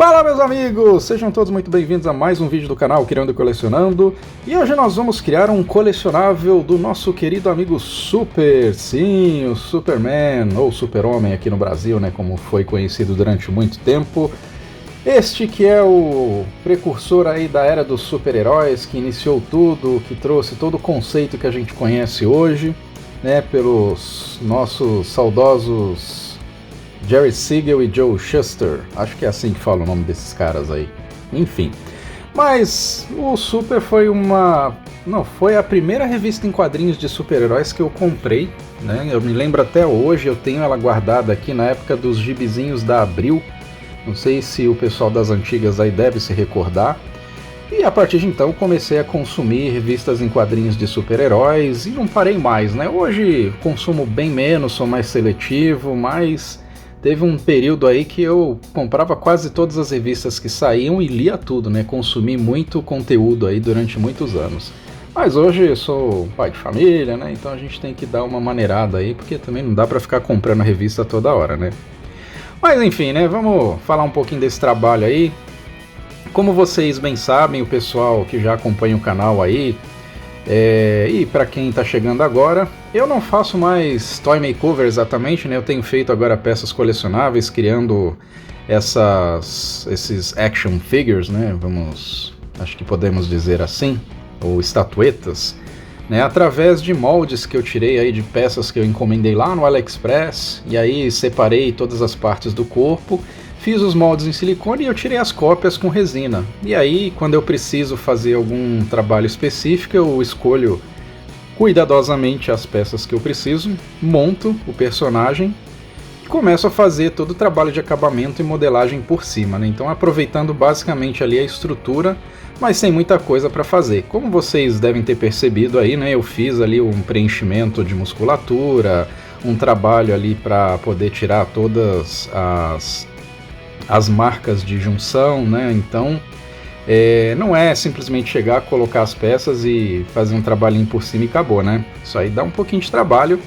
Fala, meus amigos! Sejam todos muito bem-vindos a mais um vídeo do canal Criando e Colecionando. E hoje nós vamos criar um colecionável do nosso querido amigo Super. Sim, o Superman, ou Super-Homem aqui no Brasil, né, como foi conhecido durante muito tempo. Este que é o precursor aí da era dos super-heróis, que iniciou tudo, que trouxe todo o conceito que a gente conhece hoje, né, pelos nossos saudosos Jerry Siegel e Joe Shuster. Acho que é assim que fala o nome desses caras aí. Enfim. Mas o Super foi foi a primeira revista em quadrinhos de super-heróis que eu comprei, né? Eu me lembro até hoje, eu tenho ela guardada aqui na época dos gibizinhos da Abril. Não sei se o pessoal das antigas aí deve se recordar. E a partir de então comecei a consumir revistas em quadrinhos de super-heróis e não parei mais, né? Hoje consumo bem menos, sou mais seletivo, mas teve um período aí que eu comprava quase todas as revistas que saíam e lia tudo, né? Consumi muito conteúdo aí durante muitos anos. Mas hoje eu sou pai de família, né? Então a gente tem que dar uma maneirada aí, porque também não dá pra ficar comprando a revista toda hora, né? Mas enfim, né? Vamos falar um pouquinho desse trabalho aí. Como vocês bem sabem, o pessoal que já acompanha o canal aí, e para quem está chegando agora, eu não faço mais toy makeover exatamente, né? Eu tenho feito agora peças colecionáveis, criando esses action figures, né? Acho que podemos dizer assim, ou estatuetas, né? Através de moldes que eu tirei aí de peças que eu encomendei lá no AliExpress, e aí separei todas as partes do corpo. Fiz os moldes em silicone e eu tirei as cópias com resina. E aí, quando eu preciso fazer algum trabalho específico, eu escolho cuidadosamente as peças que eu preciso, monto o personagem e começo a fazer todo o trabalho de acabamento e modelagem por cima, né? Então, aproveitando basicamente ali a estrutura, mas sem muita coisa para fazer. Como vocês devem ter percebido aí, né? Eu fiz ali um preenchimento de musculatura, um trabalho ali para poder tirar todas as marcas de junção, né? Então não é simplesmente chegar, colocar as peças e fazer um trabalhinho por cima e acabou, né? Isso aí dá um pouquinho de trabalho.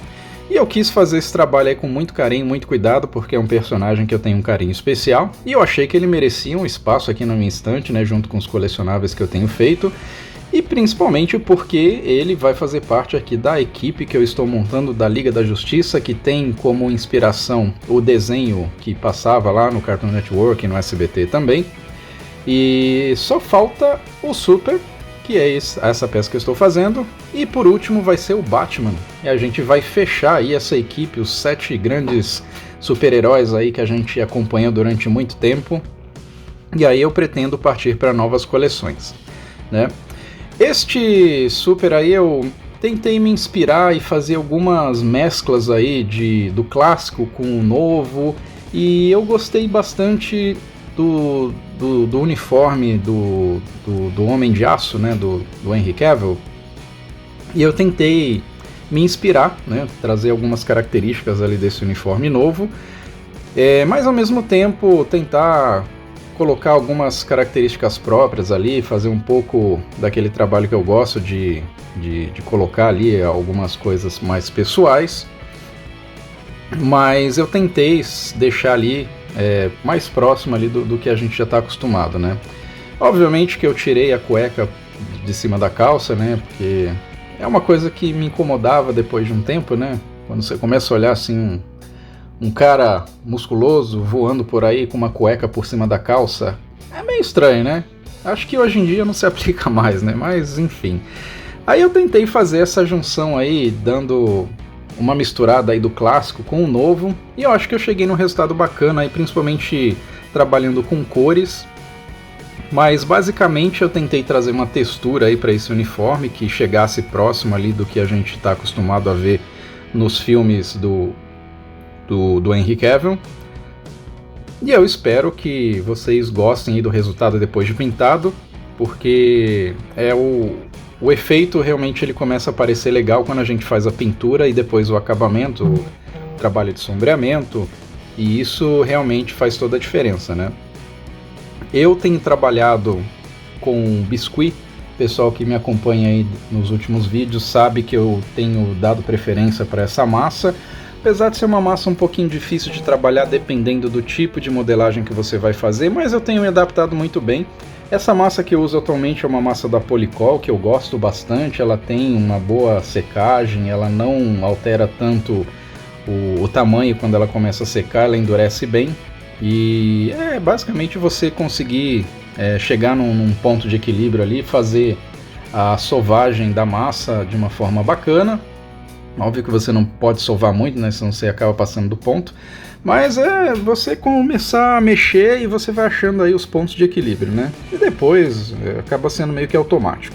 E eu quis fazer esse trabalho aí com muito carinho, muito cuidado, porque é um personagem que eu tenho um carinho especial. E eu achei que ele merecia um espaço aqui na minha estante, né? Junto com os colecionáveis que eu tenho feito. E principalmente porque ele vai fazer parte aqui da equipe que eu estou montando da Liga da Justiça, que tem como inspiração o desenho que passava lá no Cartoon Network e no SBT também. E só falta o Super, que é essa peça que eu estou fazendo. E por último vai ser o Batman. E a gente vai fechar aí essa equipe, os 7 grandes super-heróis aí que a gente acompanha durante muito tempo. E aí eu pretendo partir para novas coleções, né? Este Super aí eu tentei me inspirar e fazer algumas mesclas aí do clássico com o novo, e eu gostei bastante do uniforme do Homem de Aço, né, do Henry Cavill, e eu tentei me inspirar, né, trazer algumas características ali desse uniforme novo, mas ao mesmo tempo tentar colocar algumas características próprias ali, fazer um pouco daquele trabalho que eu gosto de colocar ali algumas coisas mais pessoais, mas eu tentei deixar ali mais próximo ali do que a gente já está acostumado, né? Obviamente que eu tirei a cueca de cima da calça, né? Porque é uma coisa que me incomodava depois de um tempo, né? Quando você começa a olhar assim um cara musculoso voando por aí com uma cueca por cima da calça, é meio estranho, né? Acho que hoje em dia não se aplica mais, né? Mas enfim. Aí eu tentei fazer essa junção aí, dando uma misturada aí do clássico com o novo, e eu acho que eu cheguei num resultado bacana aí, principalmente trabalhando com cores. Mas basicamente eu tentei trazer uma textura aí para esse uniforme que chegasse próximo ali do que a gente está acostumado a ver nos filmes do Henry Cavill. E eu espero que vocês gostem aí do resultado depois de pintado, porque o efeito realmente ele começa a parecer legal quando a gente faz a pintura e depois o acabamento, o trabalho de sombreamento, e isso realmente faz toda a diferença, né? Eu tenho trabalhado com biscuit. O pessoal que me acompanha aí nos últimos vídeos sabe que eu tenho dado preferência para essa massa, apesar de ser uma massa um pouquinho difícil de trabalhar dependendo do tipo de modelagem que você vai fazer, mas eu tenho me adaptado muito bem. Essa massa que eu uso atualmente é uma massa da Polycol, que eu gosto bastante, ela tem uma boa secagem, ela não altera tanto o tamanho quando ela começa a secar, ela endurece bem, e é basicamente você conseguir chegar num ponto de equilíbrio ali, fazer a sovagem da massa de uma forma bacana. Óbvio que você não pode sovar muito, né, senão você acaba passando do ponto, mas é você começar a mexer e você vai achando aí os pontos de equilíbrio, né, e depois acaba sendo meio que automático.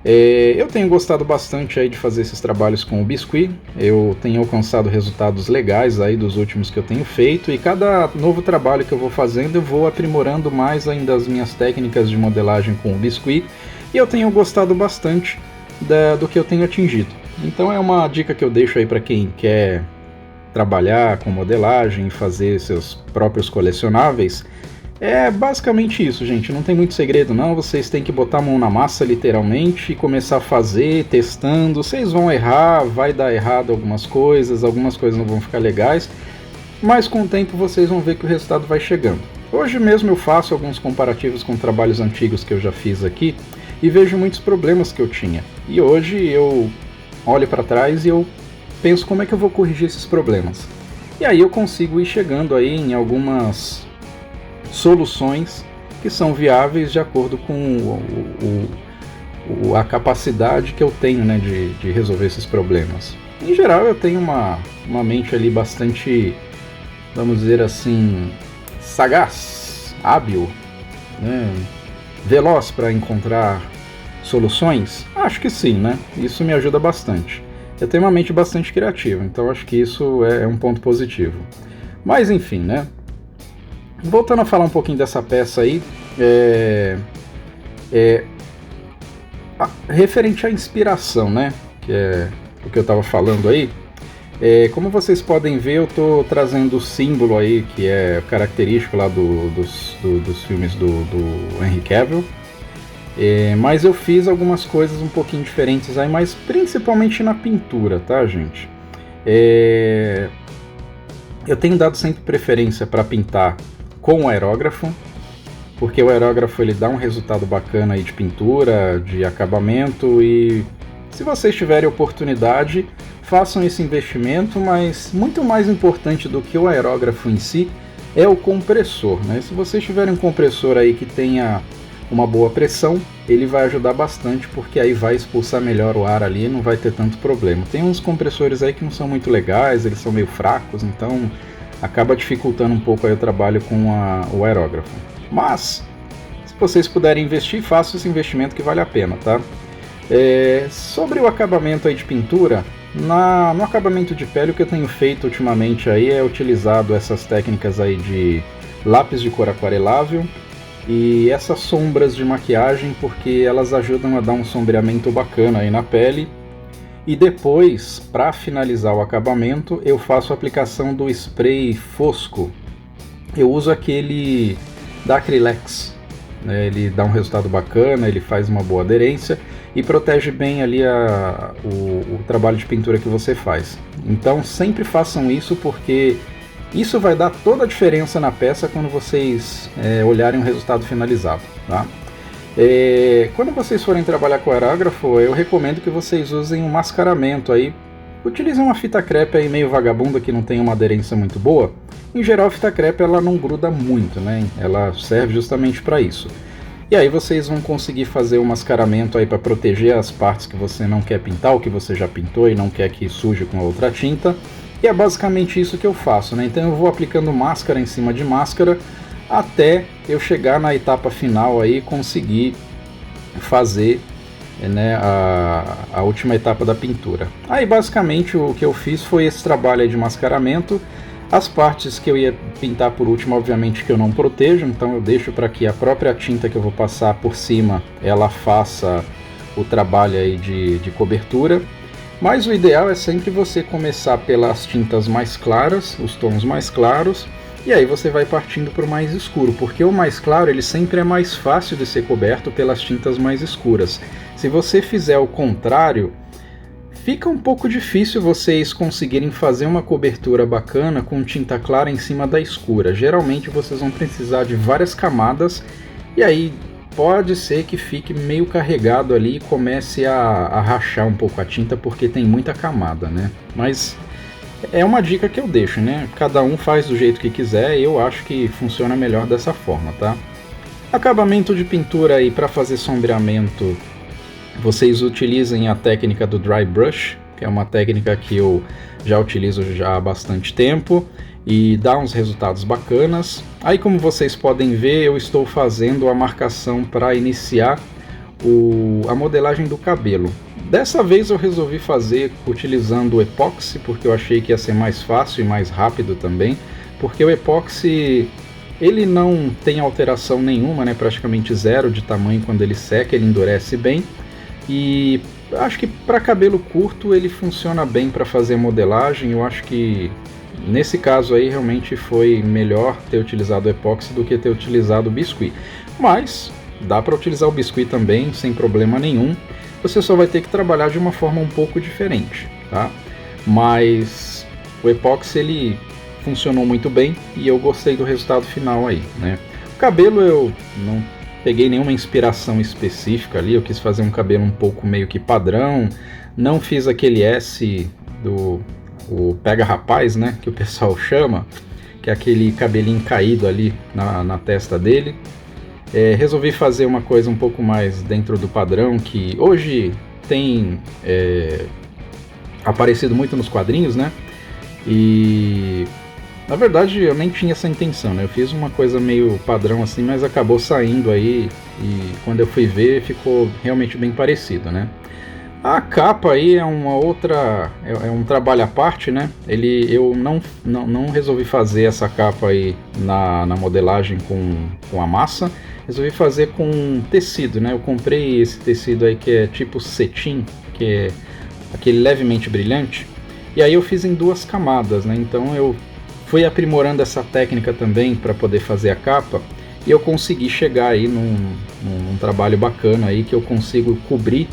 Eu tenho gostado bastante aí de fazer esses trabalhos com o biscuit, eu tenho alcançado resultados legais aí dos últimos que eu tenho feito, e cada novo trabalho que eu vou fazendo eu vou aprimorando mais ainda as minhas técnicas de modelagem com o biscuit, e eu tenho gostado bastante do que eu tenho atingido. Então é uma dica que eu deixo aí para quem quer trabalhar com modelagem e fazer seus próprios colecionáveis. É basicamente isso, gente, não tem muito segredo não, vocês têm que botar a mão na massa literalmente e começar a fazer, testando. Vocês vão errar, vai dar errado algumas coisas não vão ficar legais, mas com o tempo vocês vão ver que o resultado vai chegando. Hoje mesmo eu faço alguns comparativos com trabalhos antigos que eu já fiz aqui e vejo muitos problemas que eu tinha, e hoje eu olho para trás e eu penso como é que eu vou corrigir esses problemas. E aí eu consigo ir chegando aí em algumas soluções que são viáveis de acordo com a capacidade que eu tenho, né, de resolver esses problemas. Em geral eu tenho uma mente ali bastante, vamos dizer assim, sagaz, hábil, né, veloz para encontrar soluções? Acho que sim, né? Isso me ajuda bastante. Eu tenho uma mente bastante criativa, então acho que isso é um ponto positivo. Mas enfim, né? Voltando a falar um pouquinho dessa peça aí, referente à inspiração, né? Que é o que eu estava falando aí. Como vocês podem ver, eu estou trazendo o símbolo aí, que é característico lá dos filmes do Henry Cavill. Mas eu fiz algumas coisas um pouquinho diferentes aí, mas principalmente na pintura, tá, gente? Eu tenho dado sempre preferência para pintar com o aerógrafo, porque o aerógrafo ele dá um resultado bacana aí de pintura, de acabamento, e se vocês tiverem oportunidade, façam esse investimento, mas muito mais importante do que o aerógrafo em si é o compressor, né? Se vocês tiverem um compressor aí que tenha uma boa pressão, ele vai ajudar bastante, porque aí vai expulsar melhor o ar ali e não vai ter tanto problema. Tem uns compressores aí que não são muito legais, eles são meio fracos, então acaba dificultando um pouco aí o trabalho com o aerógrafo. Mas, se vocês puderem investir, façam esse investimento que vale a pena, tá? Sobre o acabamento aí de pintura, no acabamento de pele, o que eu tenho feito ultimamente aí é utilizado essas técnicas aí de lápis de cor aquarelável e essas sombras de maquiagem, porque elas ajudam a dar um sombreamento bacana aí na pele. E depois, para finalizar o acabamento, eu faço a aplicação do spray fosco. Eu uso aquele da Acrylex, né? Ele dá um resultado bacana, ele faz uma boa aderência e protege bem ali o trabalho de pintura que você faz. Então sempre façam isso, porque isso vai dar toda a diferença na peça quando vocês olharem o resultado finalizado, tá? Quando vocês forem trabalhar com aerógrafo, eu recomendo que vocês usem um mascaramento aí. Utilizem uma fita crepe aí meio vagabunda que não tem uma aderência muito boa. Em geral, a fita crepe ela não gruda muito, né? Ela serve justamente para isso. E aí vocês vão conseguir fazer um mascaramento aí para proteger as partes que você não quer pintar, ou que você já pintou e não quer que suje com a outra tinta. E é basicamente isso que eu faço, né? Então eu vou aplicando máscara em cima de máscara até eu chegar na etapa final aí e conseguir fazer, né, a última etapa da pintura. Aí basicamente o que eu fiz foi esse trabalho aí de mascaramento. As partes que eu ia pintar por último, obviamente que eu não protejo, então eu deixo para que a própria tinta que eu vou passar por cima, ela faça o trabalho aí de cobertura. Mas o ideal é sempre você começar pelas tintas mais claras, os tons mais claros, e aí você vai partindo para o mais escuro, porque o mais claro ele sempre é mais fácil de ser coberto pelas tintas mais escuras. Se você fizer o contrário, fica um pouco difícil vocês conseguirem fazer uma cobertura bacana com tinta clara em cima da escura. Geralmente vocês vão precisar de várias camadas e aí pode ser que fique meio carregado ali e comece a rachar um pouco a tinta porque tem muita camada, né? Mas é uma dica que eu deixo, né? Cada um faz do jeito que quiser, eu acho que funciona melhor dessa forma, tá? Acabamento de pintura aí para fazer sombreamento, vocês utilizem a técnica do dry brush, que é uma técnica que eu já utilizo já há bastante tempo e dá uns resultados bacanas. Aí, como vocês podem ver, eu estou fazendo a marcação para iniciar a modelagem do cabelo. Dessa vez eu resolvi fazer utilizando o epóxi, porque eu achei que ia ser mais fácil e mais rápido também, porque o epóxi ele não tem alteração nenhuma, né, praticamente zero de tamanho quando ele seca, ele endurece bem. E acho que para cabelo curto ele funciona bem para fazer modelagem. Eu acho que nesse caso aí realmente foi melhor ter utilizado o epóxi do que ter utilizado o biscuit. Mas dá para utilizar o biscuit também sem problema nenhum. Você só vai ter que trabalhar de uma forma um pouco diferente, tá? Mas o epóxi ele funcionou muito bem e eu gostei do resultado final aí, né? O cabelo eu não peguei nenhuma inspiração específica ali, eu quis fazer um cabelo um pouco meio que padrão, não fiz aquele S o pega rapaz, né, que o pessoal chama, que é aquele cabelinho caído ali na testa dele. Resolvi fazer uma coisa um pouco mais dentro do padrão, que hoje tem aparecido muito nos quadrinhos, né, e na verdade eu nem tinha essa intenção, né? Eu fiz uma coisa meio padrão assim, mas acabou saindo aí e quando eu fui ver ficou realmente bem parecido, né? A capa aí é uma outra, é um trabalho à parte, né? Eu não resolvi fazer essa capa aí na modelagem com a massa, resolvi fazer com tecido, né? Eu comprei esse tecido aí que é tipo cetim, que é aquele levemente brilhante, e aí eu fiz em 2 camadas, né? Então eu fui aprimorando essa técnica também para poder fazer a capa e eu consegui chegar aí num trabalho bacana aí que eu consigo cobrir,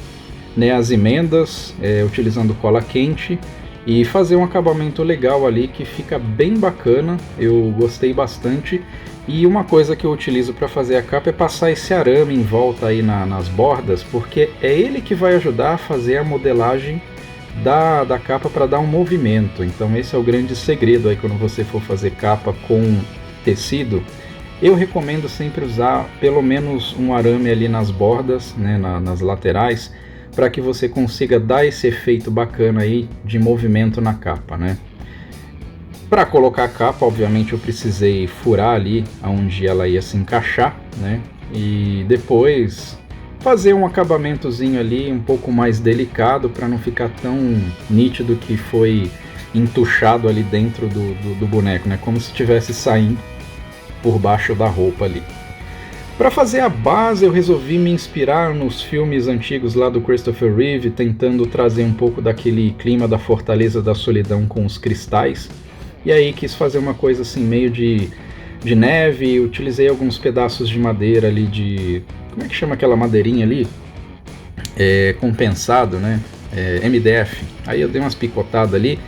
né, as emendas utilizando cola quente e fazer um acabamento legal ali que fica bem bacana. Eu gostei bastante. E uma coisa que eu utilizo para fazer a capa é passar esse arame em volta aí nas bordas, porque é ele que vai ajudar a fazer a modelagem da capa para dar um movimento. Então esse é o grande segredo aí quando você for fazer capa com tecido. Eu recomendo sempre usar pelo menos um arame ali nas bordas, né, nas laterais, para que você consiga dar esse efeito bacana aí de movimento na capa, né? Para colocar a capa, obviamente eu precisei furar ali onde ela ia se encaixar, né? E depois fazer um acabamentozinho ali um pouco mais delicado para não ficar tão nítido que foi entuchado ali dentro do boneco, né? Como se estivesse saindo por baixo da roupa ali. Para fazer a base eu resolvi me inspirar nos filmes antigos lá do Christopher Reeve, tentando trazer um pouco daquele clima da Fortaleza da Solidão com os cristais. E aí quis fazer uma coisa assim meio de neve, utilizei alguns pedaços de madeira ali de... como é que chama aquela madeirinha ali? Compensado, né? MDF. Aí eu dei umas picotadas ali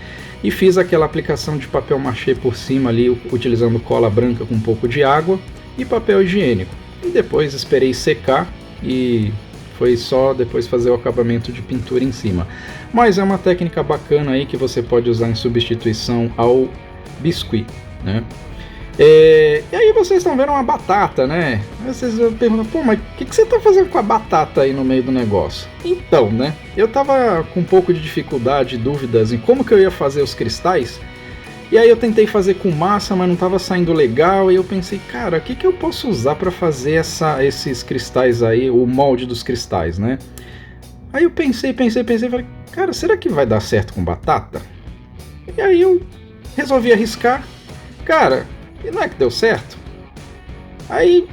e fiz aquela aplicação de papel machê por cima ali, utilizando cola branca com um pouco de água e papel higiênico. E depois esperei secar e foi só depois fazer o acabamento de pintura em cima. Mas é uma técnica bacana aí que você pode usar em substituição ao biscuit, né? E aí vocês estão vendo uma batata, né? Aí vocês perguntam, pô, mas o que você está fazendo com a batata aí no meio do negócio? Então, né? Eu tava com um pouco de dificuldade, dúvidas em como que eu ia fazer os cristais. E aí eu tentei fazer com massa, mas não estava saindo legal. E eu pensei, cara, o que eu posso usar para fazer esses cristais aí, o molde dos cristais, né? Aí eu pensei, falei, cara, será que vai dar certo com batata? E aí eu resolvi arriscar. Cara, e não é que deu certo? Aí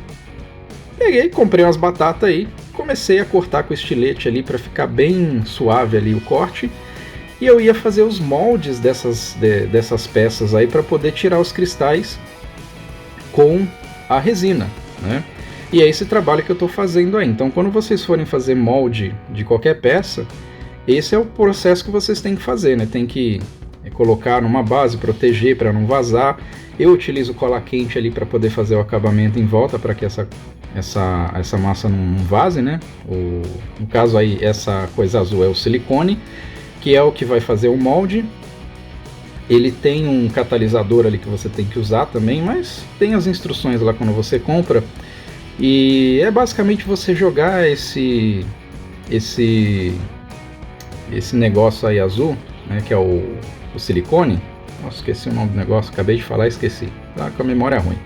peguei, comprei umas batatas aí, comecei a cortar com o estilete ali para ficar bem suave ali o corte. E eu ia fazer os moldes dessas peças aí para poder tirar os cristais com a resina, né? E é esse trabalho que eu estou fazendo aí. Então quando vocês forem fazer molde de qualquer peça, Esse é o processo que vocês têm que fazer, né? Tem que colocar numa base, proteger para não vazar. Eu utilizo cola quente ali para poder fazer o acabamento em volta, para que essa massa não vaze, né? No caso aí, essa coisa azul é o silicone, que é o que vai fazer o molde. Ele tem um catalisador ali que você tem que usar também, mas tem as instruções lá quando você compra. E é basicamente você jogar esse negócio aí azul, né, que é o silicone. Nossa, esqueci o nome do negócio, acabei de falar e esqueci. Tá com a memória ruim.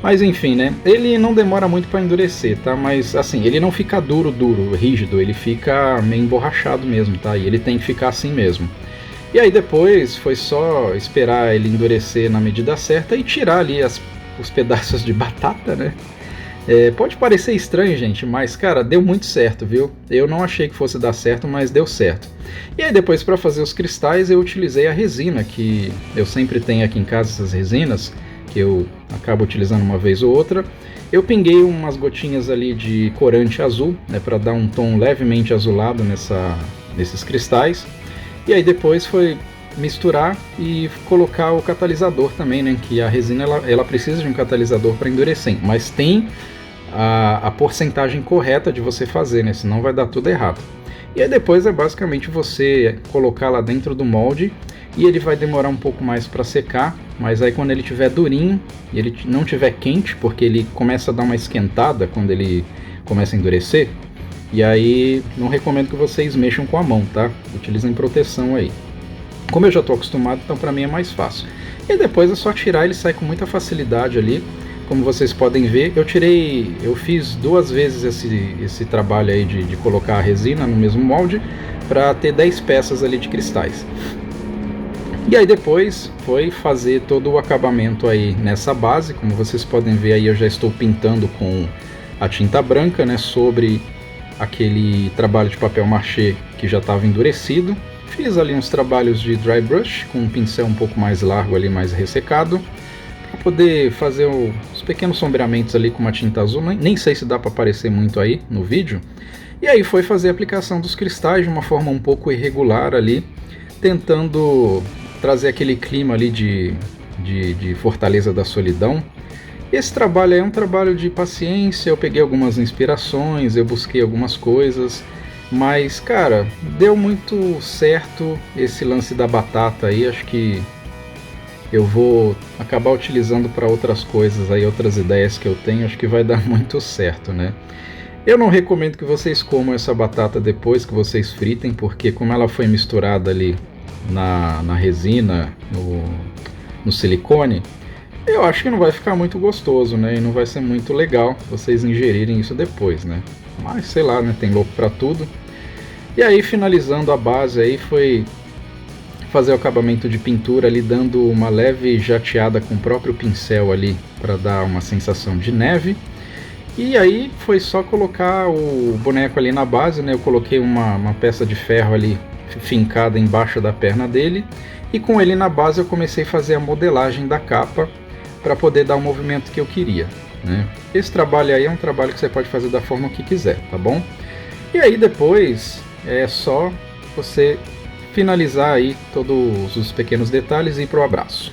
Mas enfim, né? Ele não demora muito para endurecer, tá? Mas assim, ele não fica duro, rígido, ele fica meio emborrachado mesmo, tá? E ele tem que ficar assim mesmo. E aí depois foi só esperar ele endurecer na medida certa e tirar ali os pedaços de batata, né? Pode parecer estranho, gente, mas cara, deu muito certo, viu? Eu não achei que fosse dar certo, mas deu certo. E aí depois, para fazer os cristais, eu utilizei a resina, que eu sempre tenho aqui em casa, essas resinas, que eu acabo utilizando uma vez ou outra. Eu pinguei umas gotinhas ali de corante azul, né, para dar um tom levemente azulado nesses cristais. E aí depois foi misturar e colocar o catalisador também, né, que a resina ela precisa de um catalisador para endurecer, mas tem a porcentagem correta de você fazer, né, senão vai dar tudo errado. E aí depois é basicamente você colocar lá dentro do molde, e ele vai demorar um pouco mais para secar, mas aí quando ele estiver durinho e ele não estiver quente, porque ele começa a dar uma esquentada quando ele começa a endurecer, e aí não recomendo que vocês mexam com a mão, tá? Utilizem proteção aí. Como eu já estou acostumado, então para mim é mais fácil. E depois é só tirar, ele sai com muita facilidade ali. Como vocês podem ver, eu fiz 2 vezes esse trabalho aí de colocar a resina no mesmo molde, para ter 10 peças ali de cristais. E aí depois foi fazer todo o acabamento aí nessa base. Como vocês podem ver aí, eu já estou pintando com a tinta branca, né, sobre aquele trabalho de papel machê que já estava endurecido. Fiz ali uns trabalhos de dry brush com um pincel um pouco mais largo ali, mais ressecado, para poder fazer os pequenos sombreamentos ali com uma tinta azul. Nem sei se dá para aparecer muito aí no vídeo. E aí foi fazer a aplicação dos cristais de uma forma um pouco irregular ali, tentando trazer aquele clima ali de Fortaleza da Solidão. Esse trabalho é um trabalho de paciência. Eu peguei algumas inspirações, eu busquei algumas coisas, mas cara, deu muito certo esse lance da batata aí. Acho que eu vou acabar utilizando para outras coisas aí, outras ideias que eu tenho. Acho que vai dar muito certo, né? Eu não recomendo que vocês comam essa batata depois que vocês fritem, porque como ela foi misturada ali na resina, no silicone, eu acho que não vai ficar muito gostoso, né? E não vai ser muito legal vocês ingerirem isso depois, né? Mas sei lá, né? Tem louco pra tudo. E aí, finalizando a base aí, foi fazer o acabamento de pintura ali, dando uma leve jateada com o próprio pincel ali, para dar uma sensação de neve. E aí foi só colocar o boneco ali na base, né? Eu coloquei uma peça de ferro ali fincada embaixo da perna dele, e com ele na base eu comecei a fazer a modelagem da capa para poder dar o movimento que eu queria, né? Esse trabalho aí é um trabalho que você pode fazer da forma que quiser, tá bom? E aí depois é só você finalizar aí todos os pequenos detalhes e ir pro abraço.